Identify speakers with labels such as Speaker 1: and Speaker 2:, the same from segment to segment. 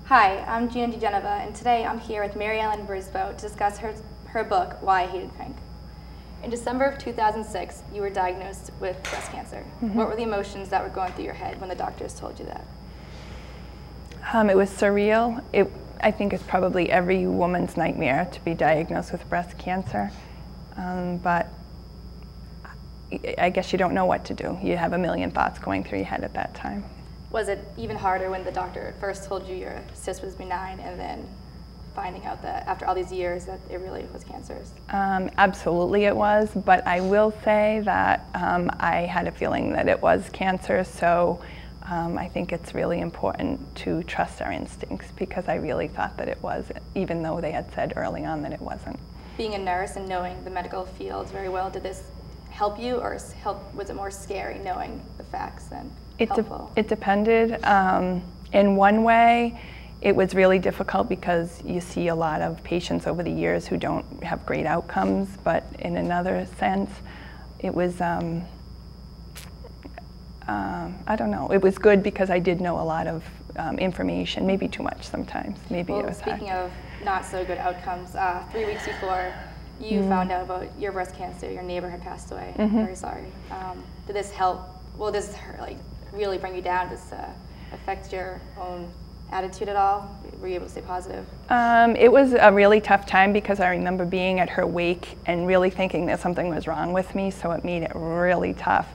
Speaker 1: Hi, I'm Gina Degenova, and today I'm here with Maryellen Brisbois to discuss her book, Why I Hated Pink. In December of 2006, you were diagnosed with breast cancer. What were the emotions that were going through your head when the doctors told you that?
Speaker 2: It was surreal. I think it's probably every woman's nightmare to be diagnosed with breast cancer, but I guess you don't know what to do. You have a million thoughts going through your head at that time.
Speaker 1: Was it even harder when the doctor first told you your cyst was benign and then finding out that after all these years that it really was cancerous?
Speaker 2: Absolutely it was, but I will say that I had a feeling that it was cancer, so I think it's really important to trust our instincts, because I really thought that it was, even though they had said early on that it wasn't. Being
Speaker 1: a nurse and knowing the medical field very well, did this help you, or was it more scary knowing the facts than helpful?
Speaker 2: It depended. In one way, it was really difficult because you see a lot of patients over the years who don't have great outcomes, but in another sense, it was, I don't know, it was good because I did know a lot of information, maybe too much sometimes. Maybe it was
Speaker 1: speaking of not so good outcomes, 3 weeks before you found out about your breast cancer, your neighbor had passed away. I'm very sorry. Did this help? Well, does this really bring you down? Does this affect your own attitude at all? Were you able to stay positive?
Speaker 2: It was a really tough time because I remember being at her wake and really thinking that something was wrong with me, so it made it really tough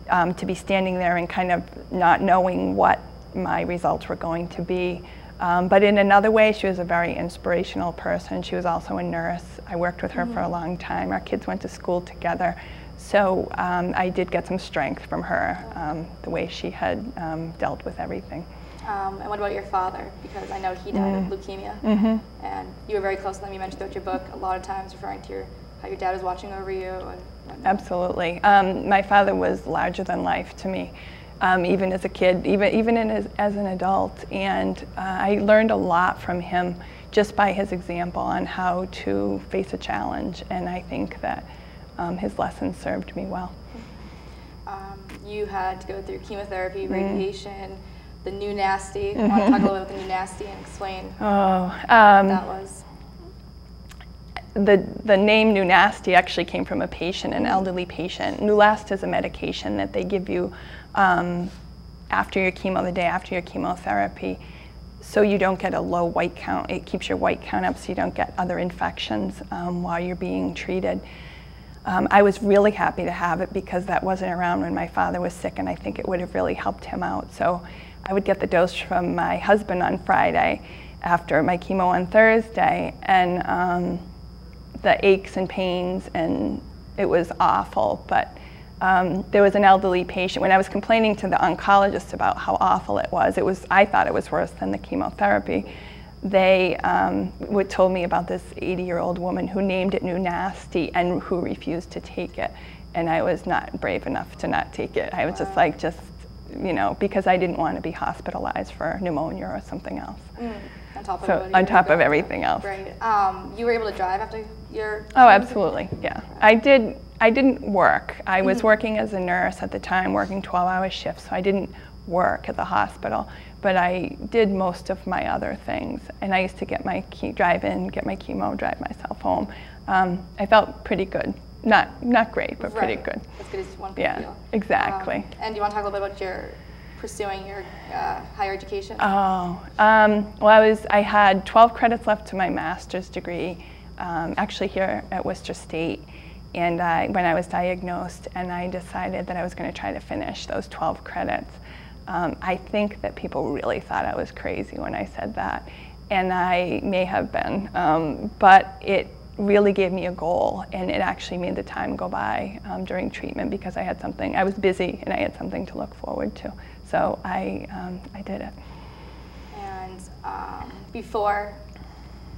Speaker 2: to be standing there and kind of not knowing what my results were going to be. But in another way, she was a very inspirational person. She was also a nurse. I worked with her for a long time. Our kids went to school together. So I did get some strength from her, the way she had dealt with everything.
Speaker 1: And what about your father? Because I know he died of leukemia, and you were very close to them. You mentioned throughout your book a lot of times referring to how your dad was watching over you. And
Speaker 2: absolutely. My father was larger than life to me, even as a kid, even as an adult. And I learned a lot from him just by his example on how to face a challenge. And I think that his lessons served me well.
Speaker 1: You had to go through chemotherapy, radiation, the new nasty. I want to talk a little bit about the new nasty and explain what that was.
Speaker 2: The name new nasty actually came from a patient, an elderly patient. Neulasta is a medication that they give you after your chemo, the day after your chemotherapy, so you don't get a low white count. It keeps your white count up so you don't get other infections while you're being treated. I was really happy to have it because that wasn't around when my father was sick, and I think it would have really helped him out. So I would get the dose from my husband on Friday after my chemo on Thursday, and the aches and pains, and it was awful. But there was an elderly patient, when I was complaining to the oncologist about how awful it was, I thought it was worse than the chemotherapy. They told me about this 80-year-old woman who named it new nasty and who refused to take it. And I was not brave enough to not take it. I was just like, you know, because I didn't want to be hospitalized for pneumonia or something else.
Speaker 1: On top of
Speaker 2: everything else.
Speaker 1: Right. You were able to drive after your...
Speaker 2: Oh, absolutely, yeah. I didn't work. I was working as a nurse at the time, working 12-hour shifts, so I didn't work at the hospital, but I did most of my other things. And I used to drive in, get my chemo, drive myself home. I felt pretty good. Not great, but pretty good.
Speaker 1: As good as one could feel.
Speaker 2: Yeah, exactly.
Speaker 1: And do you want to talk a little bit about pursuing your higher education?
Speaker 2: Oh, well, I had 12 credits left to my master's degree, actually here at Worcester State. And when I was diagnosed, and I decided that I was going to try to finish those 12 credits. I think that people really thought I was crazy when I said that, and I may have been, but it really gave me a goal, and it actually made the time go by during treatment because I was busy and I had something to look forward to. So I did it.
Speaker 1: And before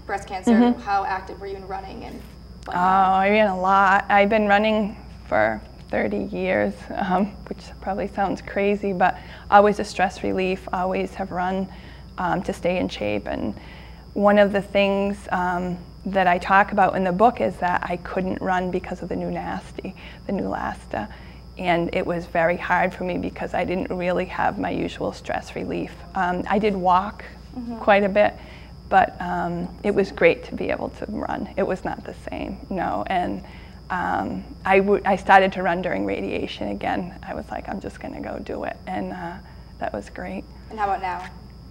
Speaker 1: breast cancer, how active were you in running? And
Speaker 2: I ran a lot. I've been running for 30 years, which probably sounds crazy, but always a stress relief, always have run to stay in shape. And one of the things that I talk about in the book is that I couldn't run because of the new nasty, the Neulasta. And it was very hard for me because I didn't really have my usual stress relief. I did walk quite a bit. But it was great to be able to run. It was not the same, no. And I started to run during radiation again. I was like, I'm just gonna go do it. And that was great.
Speaker 1: And how about now?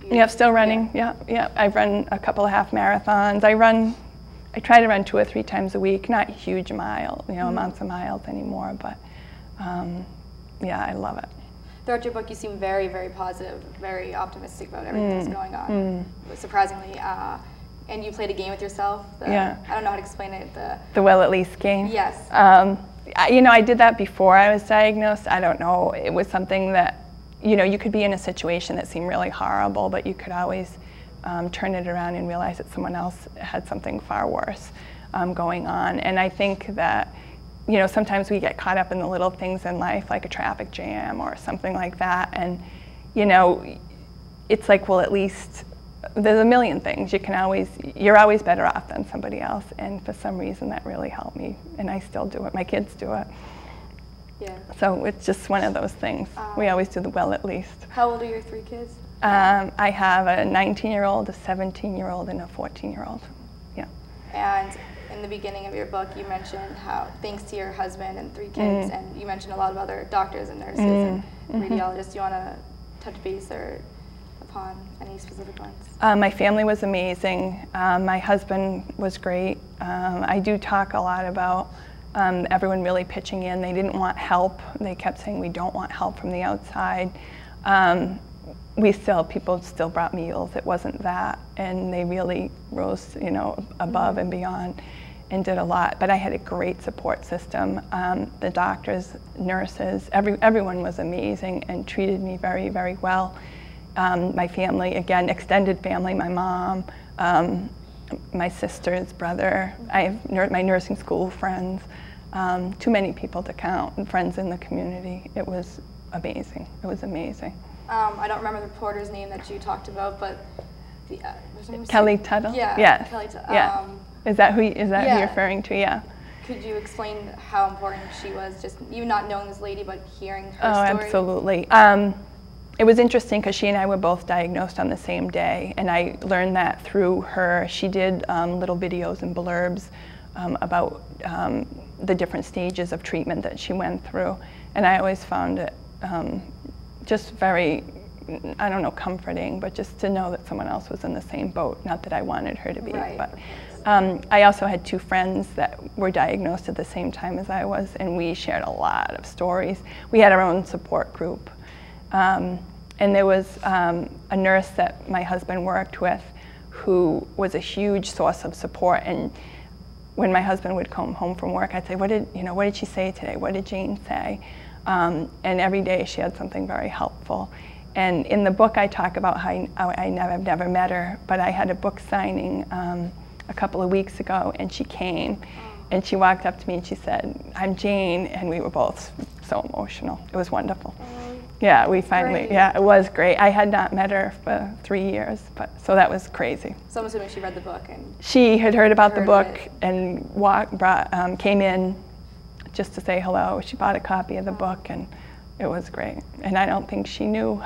Speaker 2: Yeah, still running, yeah. I've run a couple of half marathons. I try to run 2 or 3 times a week, not huge amounts of miles anymore, but yeah, I love it.
Speaker 1: Throughout your book, you seem very, very positive, very optimistic about everything that's going on, surprisingly. And you played a game with yourself. I don't know how to explain it.
Speaker 2: The well at least game?
Speaker 1: Yes.
Speaker 2: I did that before I was diagnosed. I don't know. It was something that, you could be in a situation that seemed really horrible, but you could always turn it around and realize that someone else had something far worse going on. And I think that, sometimes we get caught up in the little things in life, like a traffic jam or something like that. And, it's like, well, at least there's a million things. You're always better off than somebody else. And for some reason, that really helped me. And I still do it. My kids do it.
Speaker 1: Yeah.
Speaker 2: So it's just one of those things. We always do the well at least.
Speaker 1: How old are your 3 kids?
Speaker 2: I have a 19-year-old, a 17-year-old, and a 14-year-old. Yeah.
Speaker 1: And in the beginning of your book, you mentioned how, thanks to your husband and 3 kids, and you mentioned a lot of other doctors and nurses and radiologists. Do you want to touch base upon any specific ones?
Speaker 2: My family was amazing. My husband was great. I do talk a lot about everyone really pitching in. They didn't want help. They kept saying, we don't want help from the outside. People still brought meals. It wasn't that. And they really rose, above and beyond and did a lot. But I had a great support system. The doctors, nurses, everyone was amazing and treated me very, very well. My family, again, extended family, my mom, my sister's brother. I have my nursing school friends. Too many people to count, and friends in the community. It was amazing. It was amazing.
Speaker 1: I don't remember the reporter's name that you talked about, but
Speaker 2: Kelly Tuttle.
Speaker 1: Yeah.
Speaker 2: Yes.
Speaker 1: Kelly Tuttle.
Speaker 2: Yeah. Is that who you're referring to? Yeah.
Speaker 1: Could you explain how important she was, just you not knowing this lady, but hearing her
Speaker 2: story?
Speaker 1: Oh,
Speaker 2: absolutely. It was interesting because she and I were both diagnosed on the same day, and I learned that through her. She did little videos and blurbs about the different stages of treatment that she went through, and I always found it just very, I don't know, comforting, but just to know that someone else was in the same boat. Not that I wanted her to be, but I also had 2 friends that were diagnosed at the same time as I was, and we shared a lot of stories. We had our own support group. And there was a nurse that my husband worked with who was a huge source of support. And when my husband would come home from work, I'd say, what did she say today? What did Jane say? And every day she had something very helpful. And in the book I talk about how I've never met her, but I had a book signing a couple of weeks ago, and she came. And she walked up to me and she said, I'm Jane, and we were both so emotional. It was wonderful. Yeah, we finally, it was great. I had not met her for 3 years, so that was crazy.
Speaker 1: So I'm assuming she read the book. And
Speaker 2: she had heard about the book and came in just to say hello. She bought a copy of the book, and it was great. And I don't think she knew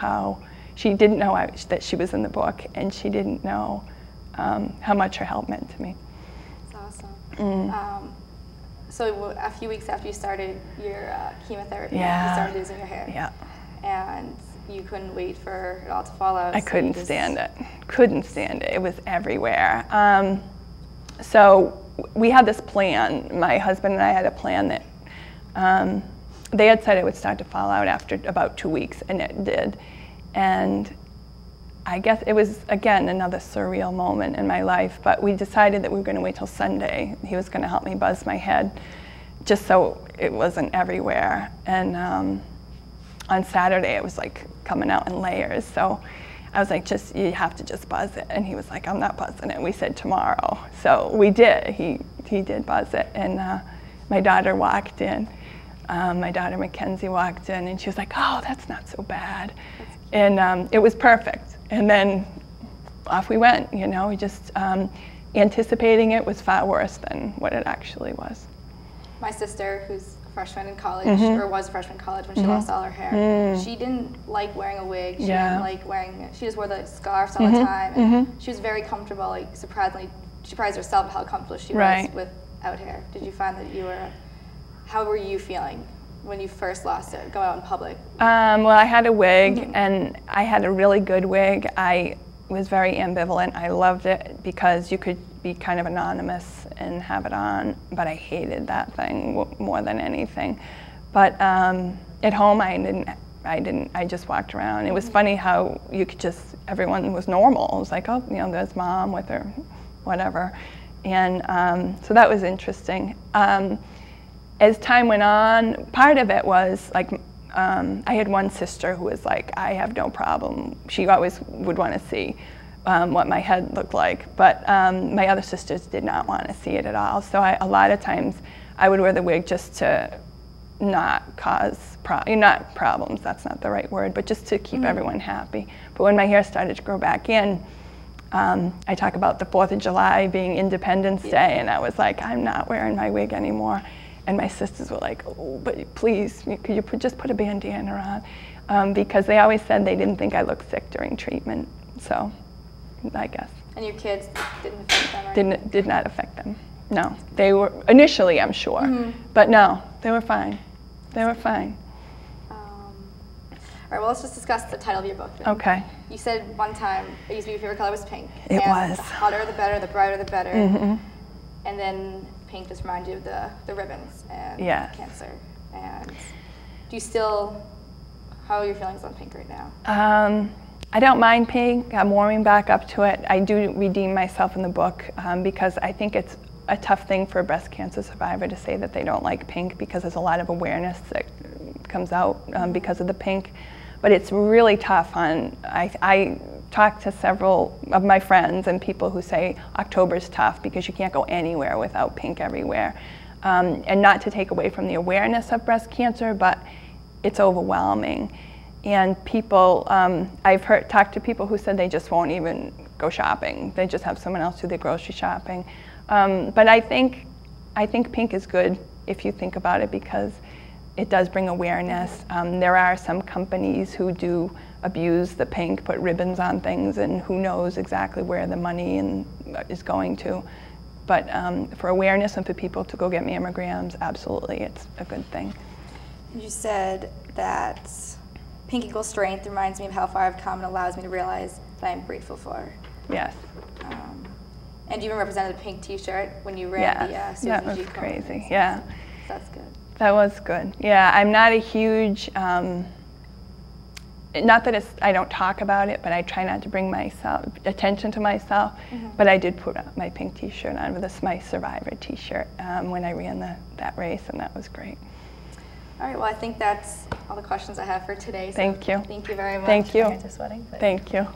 Speaker 2: she didn't know that she was in the book, and she didn't know how much her help meant to me.
Speaker 1: That's awesome. So a few weeks after you started your chemotherapy, you started losing your hair.
Speaker 2: Yeah.
Speaker 1: And you couldn't wait for it all to fall out.
Speaker 2: I couldn't stand it. Couldn't stand it. It was everywhere. So we had this plan. My husband and I had a plan that they had said it would start to fall out after about 2 weeks, and it did. And I guess it was, again, another surreal moment in my life, but we decided that we were going to wait till Sunday. He was going to help me buzz my head just so it wasn't everywhere. And on Saturday, it was like coming out in layers. So I was like, you have to just buzz it. And he was like, I'm not buzzing it. We said tomorrow. So we did. He did buzz it. And my daughter walked in. My daughter Mackenzie walked in, and she was like, oh, that's not so bad. And it was perfect. And then off we went, we just anticipating it was far worse than what it actually was.
Speaker 1: My sister, who's freshman in college, or was a freshman in college when she lost all her hair. She didn't like wearing a wig. She didn't like wearing, she just wore the scarves all the time. And she was very comfortable, like surprisingly, she surprised herself how comfortable she was without hair. Did you find that you were, how were you feeling when you first lost it, going out in public?
Speaker 2: Well, I had a wig, and I had a really good wig. I was very ambivalent. I loved it because you could be kind of anonymous and have it on, but I hated that thing more than anything. But at home, I just walked around. It was funny how you could just, everyone was normal. It was like, oh, you know, there's mom with her, whatever. And so that was interesting. As time went on, part of it was like, I had one sister who was like, I have no problem. She always would want to see what my head looked like, but my other sisters did not want to see it at all. So a lot of times I would wear the wig just to not cause not problems, that's not the right word, but just to keep everyone happy. But when my hair started to grow back in, I talk about the 4th of July being Independence Day, and I was like, I'm not wearing my wig anymore. And my sisters were like, oh, but please, could you just put a bandana on? Because they always said they didn't think I looked sick during treatment, so I guess.
Speaker 1: And your kids didn't affect them, right?
Speaker 2: Did not affect them, no. They were, initially I'm sure, but no, they were fine. They were fine.
Speaker 1: All right, well, let's just discuss the title of your book then.
Speaker 2: Okay.
Speaker 1: You said one time it used to be your favorite color was pink.
Speaker 2: It was.
Speaker 1: The hotter the better, the brighter the better. And then pink just reminds you of the ribbons and cancer. And do you still, how are your feelings on pink right now?
Speaker 2: I don't mind pink. I'm warming back up to it. I do redeem myself in the book because I think it's a tough thing for a breast cancer survivor to say that they don't like pink, because there's a lot of awareness that comes out because of the pink. But it's really tough on, I talked to several of my friends and people who say October's tough because you can't go anywhere without pink everywhere. And not to take away from the awareness of breast cancer, but it's overwhelming. And people, I've talked to people who said they just won't even go shopping. They just have someone else do their grocery shopping. But I think pink is good if you think about it, because it does bring awareness. There are some companies who do abuse the pink, put ribbons on things, and who knows exactly where the money is going to. But for awareness and for people to go get mammograms, absolutely, it's a good thing.
Speaker 1: You said that pink equals strength, reminds me of how far I've come and allows me to realize that I am grateful for.
Speaker 2: Yes.
Speaker 1: And you even represented a pink T-shirt when you ran the Susan
Speaker 2: that was
Speaker 1: G.
Speaker 2: crazy. Yeah.
Speaker 1: That's good.
Speaker 2: That was good. Yeah, I'm not a huge, not that I don't talk about it, but I try not to bring attention to myself. But I did put my pink T-shirt on with my Survivor T-shirt when I ran that race, and that was great.
Speaker 1: All right, well, I think that's all the questions I have for today. So
Speaker 2: thank you.
Speaker 1: Thank you very much.
Speaker 2: Thank you.
Speaker 1: Sweating,
Speaker 2: thank you.